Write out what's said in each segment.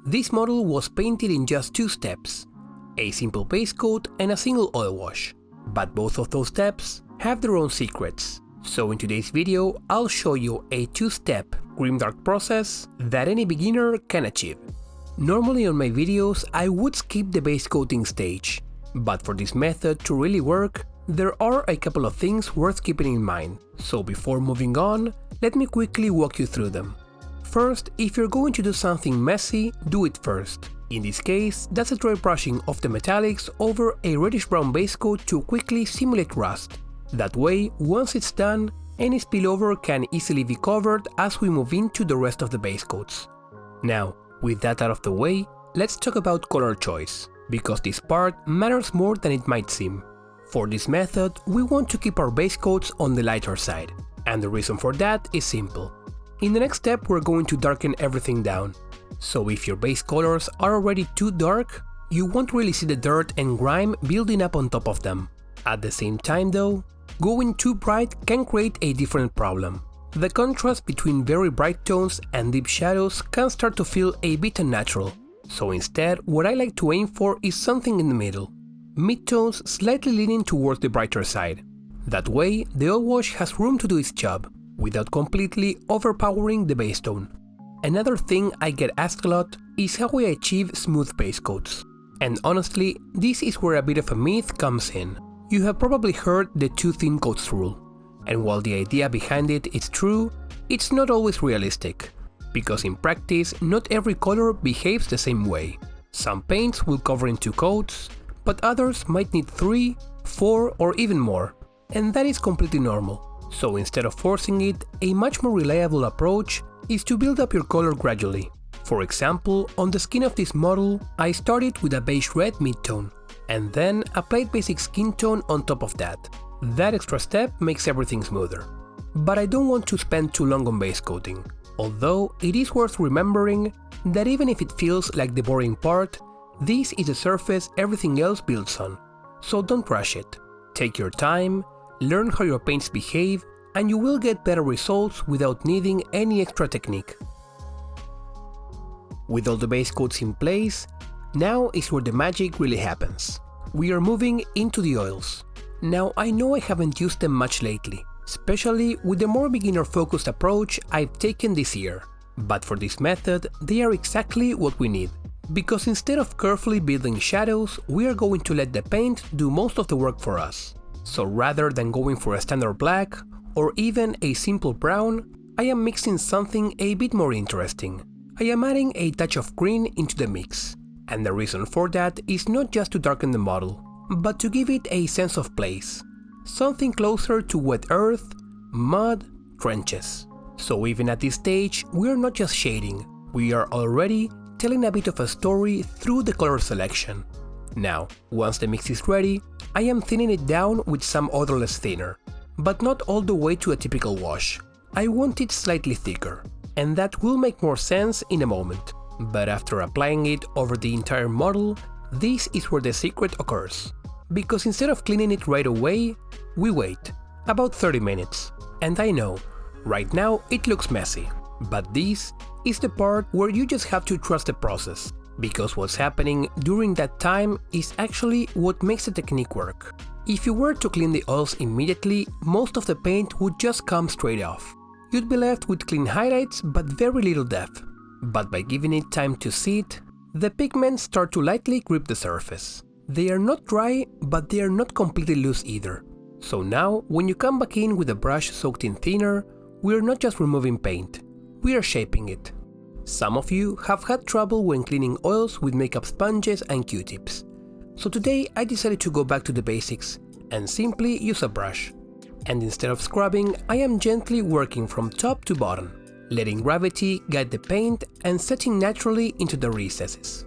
This model was painted in just 2 steps, a simple base coat and a single oil wash, but both of those steps have their own secrets. So in today's video, I'll show you a 2-step grimdark process that any beginner can achieve. Normally on my videos I would skip the base coating stage, but for this method to really work, there are a couple of things worth keeping in mind. So before moving on, let me quickly walk you through them. First, if you're going to do something messy, do it first. In this case, that's a dry brushing of the metallics over a reddish-brown base coat to quickly simulate rust. That way, once it's done, any spillover can easily be covered as we move into the rest of the base coats. Now, with that out of the way, let's talk about color choice, because this part matters more than it might seem. For this method, we want to keep our base coats on the lighter side, and the reason for that is simple. In the next step, we're going to darken everything down. So if your base colors are already too dark, you won't really see the dirt and grime building up on top of them. At the same time though, going too bright can create a different problem. The contrast between very bright tones and deep shadows can start to feel a bit unnatural. So instead, what I like to aim for is something in the middle. Mid-tones slightly leaning towards the brighter side. That way, the oil wash has room to do its job, without completely overpowering the base tone. Another thing I get asked a lot is how I achieve smooth base coats. And honestly, this is where a bit of a myth comes in. You have probably heard the 2 thin coats rule, and while the idea behind it is true, it's not always realistic, because in practice not every color behaves the same way. Some paints will cover in 2 coats, but others might need 3, 4 or even more, and that is completely normal. So instead of forcing it, a much more reliable approach is to build up your color gradually. For example, on the skin of this model, I started with a beige red mid-tone, and then applied basic skin tone on top of that. That extra step makes everything smoother. But I don't want to spend too long on base coating, although it is worth remembering that even if it feels like the boring part, this is the surface everything else builds on. So don't rush it. Take your time, learn how your paints behave, and you will get better results without needing any extra technique. With all the base coats in place, now is where the magic really happens. We are moving into the oils. Now I know I haven't used them much lately, especially with the more beginner-focused approach I've taken this year. But for this method, they are exactly what we need. Because instead of carefully building shadows, we are going to let the paint do most of the work for us. So rather than going for a standard black, or even a simple brown, I am mixing something a bit more interesting. I am adding a touch of green into the mix. And the reason for that is not just to darken the model, but to give it a sense of place. Something closer to wet earth, mud, trenches. So even at this stage, we are not just shading, we are already telling a bit of a story through the color selection. Now, once the mix is ready, I am thinning it down with some odorless thinner, but not all the way to a typical wash. I want it slightly thicker, and that will make more sense in a moment. But after applying it over the entire model, this is where the secret occurs. Because instead of cleaning it right away, we wait about 30 minutes. And I know, right now it looks messy, but this is the part where you just have to trust the process. Because what's happening during that time is actually what makes the technique work. If you were to clean the oils immediately, most of the paint would just come straight off. You'd be left with clean highlights but very little depth. But by giving it time to sit, the pigments start to lightly grip the surface. They are not dry, but they are not completely loose either. So now, when you come back in with a brush soaked in thinner, we are not just removing paint, we are shaping it. Some of you have had trouble when cleaning oils with makeup sponges and Q-tips. So today I decided to go back to the basics and simply use a brush. And instead of scrubbing, I am gently working from top to bottom, letting gravity guide the paint and setting naturally into the recesses.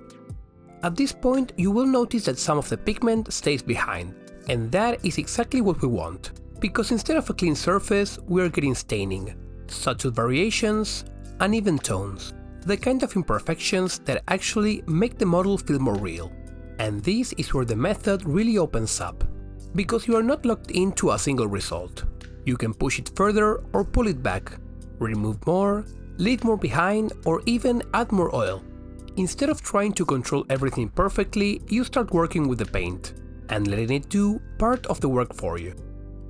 At this point, you will notice that some of the pigment stays behind, and that is exactly what we want, because instead of a clean surface, we are getting staining, subtle variations, uneven tones, the kind of imperfections that actually make the model feel more real. And this is where the method really opens up, because you are not locked into a single result. You can push it further or pull it back, remove more, leave more behind, or even add more oil. Instead of trying to control everything perfectly, you start working with the paint and letting it do part of the work for you.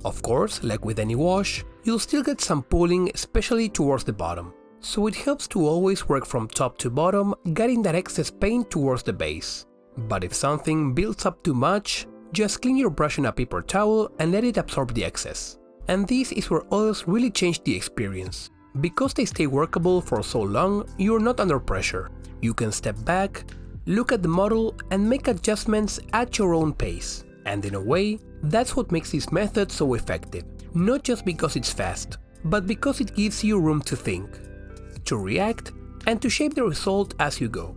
Of course, like with any wash, you'll still get some pooling, especially towards the bottom. So it helps to always work from top to bottom, getting that excess paint towards the base. But if something builds up too much, just clean your brush in a paper towel and let it absorb the excess. And this is where oils really change the experience. Because they stay workable for so long, you're not under pressure. You can step back, look at the model and make adjustments at your own pace. And in a way, that's what makes this method so effective. Not just because it's fast, but because it gives you room to think, to react, and to shape the result as you go.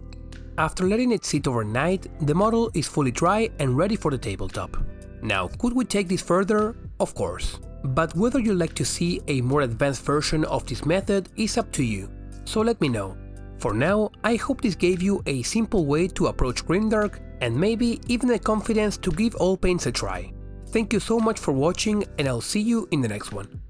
After letting it sit overnight, the model is fully dry and ready for the tabletop. Now, could we take this further? Of course. But whether you'd like to see a more advanced version of this method is up to you, so let me know. For now, I hope this gave you a simple way to approach grimdark and maybe even the confidence to give all paints a try. Thank you so much for watching and I'll see you in the next one.